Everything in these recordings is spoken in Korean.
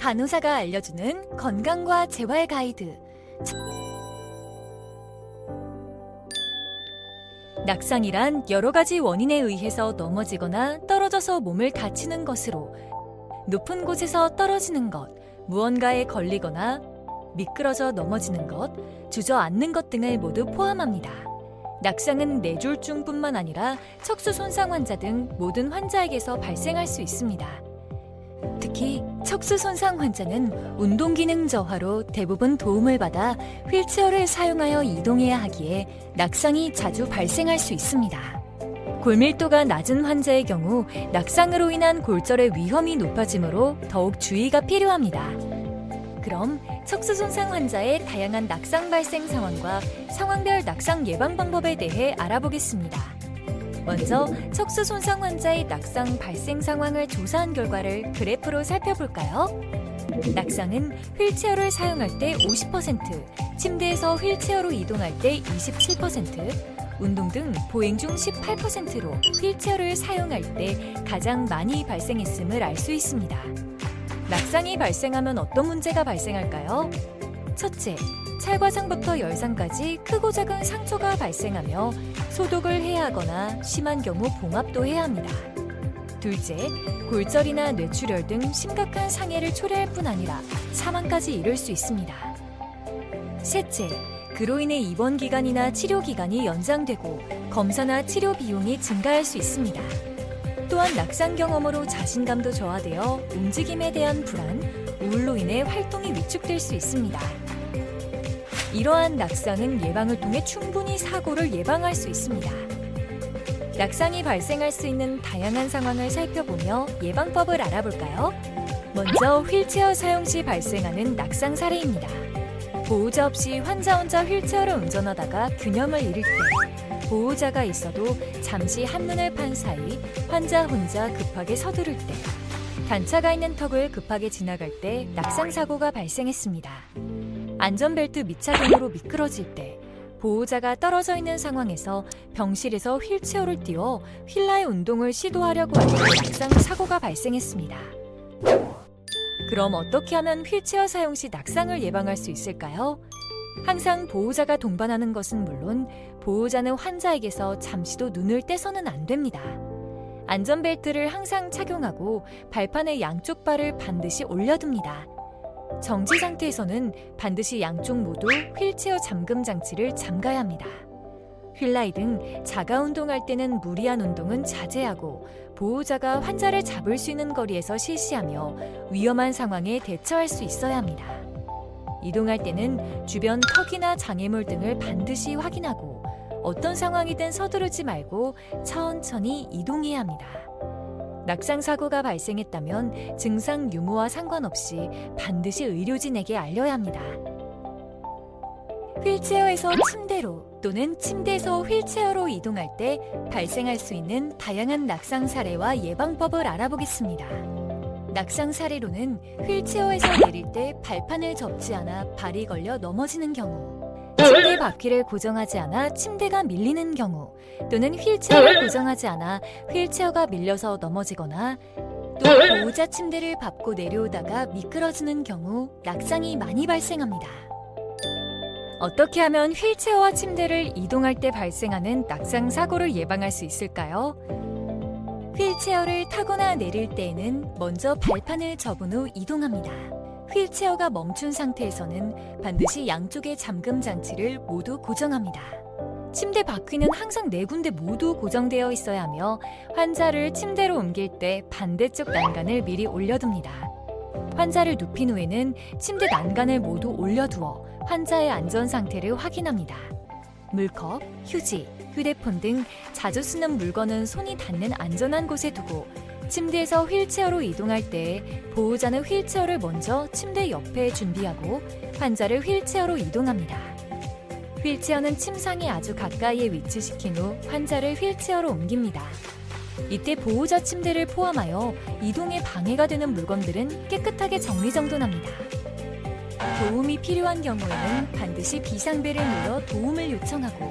간호사가 알려주는 건강과 재활 가이드. 낙상이란 여러 가지 원인에 의해서 넘어지거나 떨어져서 몸을 다치는 것으로 높은 곳에서 떨어지는 것, 무언가에 걸리거나 미끄러져 넘어지는 것, 주저앉는 것 등을 모두 포함합니다. 낙상은 뇌졸중뿐만 아니라 척수 손상 환자 등 모든 환자에게서 발생할 수 있습니다. 특히 척수 손상 환자는 운동 기능 저하로 대부분 도움을 받아 휠체어를 사용하여 이동해야 하기에 낙상이 자주 발생할 수 있습니다. 골밀도가 낮은 환자의 경우 낙상으로 인한 골절의 위험이 높아지므로 더욱 주의가 필요합니다. 그럼 척수 손상 환자의 다양한 낙상 발생 상황과 상황별 낙상 예방 방법에 대해 알아보겠습니다. 먼저 척수 손상 환자의 낙상 발생 상황을 조사한 결과를 그래프로 살펴볼까요? 낙상은 휠체어를 사용할 때 50%, 침대에서 휠체어로 이동할 때 27%, 운동 등 보행 중 18%로 휠체어를 사용할 때 가장 많이 발생했음을 알 수 있습니다. 낙상이 발생하면 어떤 문제가 발생할까요? 첫째, 찰과상부터 열상까지 크고 작은 상처가 발생하며 소독을 해야 하거나 심한 경우 봉합도 해야 합니다. 둘째, 골절이나 뇌출혈 등 심각한 상해를 초래할 뿐 아니라 사망까지 이를 수 있습니다. 셋째, 그로 인해 입원 기간이나 치료 기간이 연장되고 검사나 치료 비용이 증가할 수 있습니다. 또한 낙상 경험으로 자신감도 저하되어 움직임에 대한 불안, 우울로 인해 활동이 위축될 수 있습니다. 이러한 낙상은 예방을 통해 충분히 사고를 예방할 수 있습니다. 낙상이 발생할 수 있는 다양한 상황을 살펴보며 예방법을 알아볼까요? 먼저 휠체어 사용 시 발생하는 낙상 사례입니다. 보호자 없이 환자 혼자 휠체어를 운전하다가 균형을 잃을 때, 보호자가 있어도 잠시 한눈을 판 사이 환자 혼자 급하게 서두를 때, 단차가 있는 턱을 급하게 지나갈 때 낙상 사고가 발생했습니다. 안전벨트 미착용으로 미끄러질 때, 보호자가 떨어져 있는 상황에서 병실에서 휠체어를 띄워 휠라의 운동을 시도하려고 할 때 낙상 사고가 발생했습니다. 그럼 어떻게 하면 휠체어 사용 시 낙상을 예방할 수 있을까요? 항상 보호자가 동반하는 것은 물론 보호자는 환자에게서 잠시도 눈을 떼서는 안 됩니다. 안전벨트를 항상 착용하고 발판의 양쪽 발을 반드시 올려둡니다. 정지 상태에서는 반드시 양쪽 모두 휠체어 잠금 장치를 잠가야 합니다. 휠라이 등 자가 운동할 때는 무리한 운동은 자제하고 보호자가 환자를 잡을 수 있는 거리에서 실시하며 위험한 상황에 대처할 수 있어야 합니다. 이동할 때는 주변 턱이나 장애물 등을 반드시 확인하고 어떤 상황이든 서두르지 말고 천천히 이동해야 합니다. 낙상 사고가 발생했다면 증상 유무와 상관없이 반드시 의료진에게 알려야 합니다. 휠체어에서 침대로 또는 침대에서 휠체어로 이동할 때 발생할 수 있는 다양한 낙상 사례와 예방법을 알아보겠습니다. 낙상 사례로는 휠체어에서 내릴 때 발판을 접지 않아 발이 걸려 넘어지는 경우, 침대 바퀴를 고정하지 않아 침대가 밀리는 경우, 또는 휠체어를 고정하지 않아 휠체어가 밀려서 넘어지거나 또 보호자 침대를 밟고 내려오다가 미끄러지는 경우 낙상이 많이 발생합니다. 어떻게 하면 휠체어와 침대를 이동할 때 발생하는 낙상 사고를 예방할 수 있을까요? 휠체어를 타거나 내릴 때에는 먼저 발판을 접은 후 이동합니다. 휠체어가 멈춘 상태에서는 반드시 양쪽의 잠금 장치를 모두 고정합니다. 침대 바퀴는 항상 4군데 모두 고정되어 있어야 하며 환자를 침대로 옮길 때 반대쪽 난간을 미리 올려둡니다. 환자를 눕힌 후에는 침대 난간을 모두 올려두어 환자의 안전 상태를 확인합니다. 물컵, 휴지, 휴대폰 등 자주 쓰는 물건은 손이 닿는 안전한 곳에 두고 침대에서 휠체어로 이동할 때 보호자는 휠체어를 먼저 침대 옆에 준비하고 환자를 휠체어로 이동합니다. 휠체어는 침상에 아주 가까이에 위치시킨 후 환자를 휠체어로 옮깁니다. 이때 보호자 침대를 포함하여 이동에 방해가 되는 물건들은 깨끗하게 정리정돈합니다. 도움이 필요한 경우에는 반드시 비상벨을 눌러 도움을 요청하고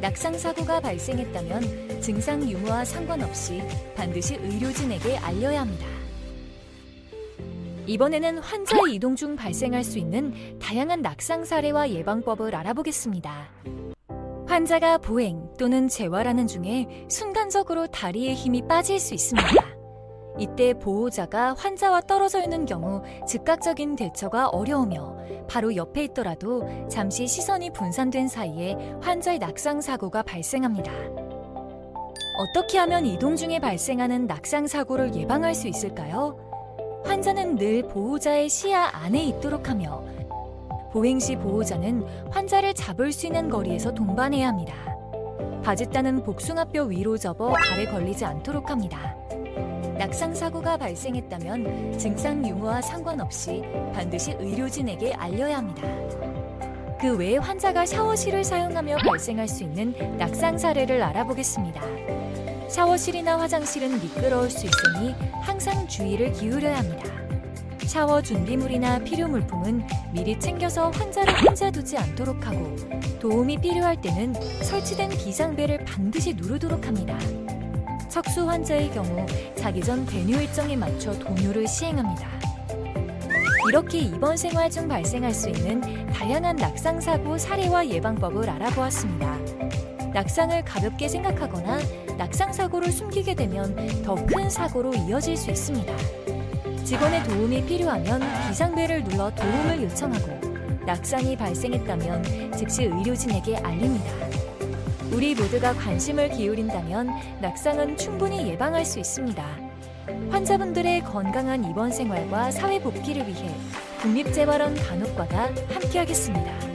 낙상 사고가 발생했다면 증상 유무와 상관없이 반드시 의료진에게 알려야 합니다. 이번에는 환자의 이동 중 발생할 수 있는 다양한 낙상 사례와 예방법을 알아보겠습니다. 환자가 보행 또는 재활하는 중에 순간적으로 다리의 힘이 빠질 수 있습니다. 이때 보호자가 환자와 떨어져 있는 경우 즉각적인 대처가 어려우며 바로 옆에 있더라도 잠시 시선이 분산된 사이에 환자의 낙상 사고가 발생합니다. 어떻게 하면 이동 중에 발생하는 낙상 사고를 예방할 수 있을까요? 환자는 늘 보호자의 시야 안에 있도록 하며 보행 시 보호자는 환자를 잡을 수 있는 거리에서 동반해야 합니다. 바짓단은 복숭아뼈 위로 접어 발에 걸리지 않도록 합니다. 낙상 사고가 발생했다면 증상 유무와 상관없이 반드시 의료진에게 알려야 합니다. 그 외에 환자가 샤워실을 사용하며 발생할 수 있는 낙상 사례를 알아보겠습니다. 샤워실이나 화장실은 미끄러울 수 있으니 항상 주의를 기울여야 합니다. 샤워 준비물이나 필요 물품은 미리 챙겨서 환자를 혼자 두지 않도록 하고 도움이 필요할 때는 설치된 비상벨을 반드시 누르도록 합니다. 척수 환자의 경우 자기 전 배뇨 일정에 맞춰 도뇨를 시행합니다. 이렇게 입원 생활 중 발생할 수 있는 다양한 낙상 사고 사례와 예방법을 알아보았습니다. 낙상을 가볍게 생각하거나 낙상 사고를 숨기게 되면 더 큰 사고로 이어질 수 있습니다. 직원의 도움이 필요하면 비상벨을 눌러 도움을 요청하고 낙상이 발생했다면 즉시 의료진에게 알립니다. 우리 모두가 관심을 기울인다면 낙상은 충분히 예방할 수 있습니다. 환자분들의 건강한 입원 생활과 사회 복귀를 위해 국립재활원 간호과가 함께하겠습니다.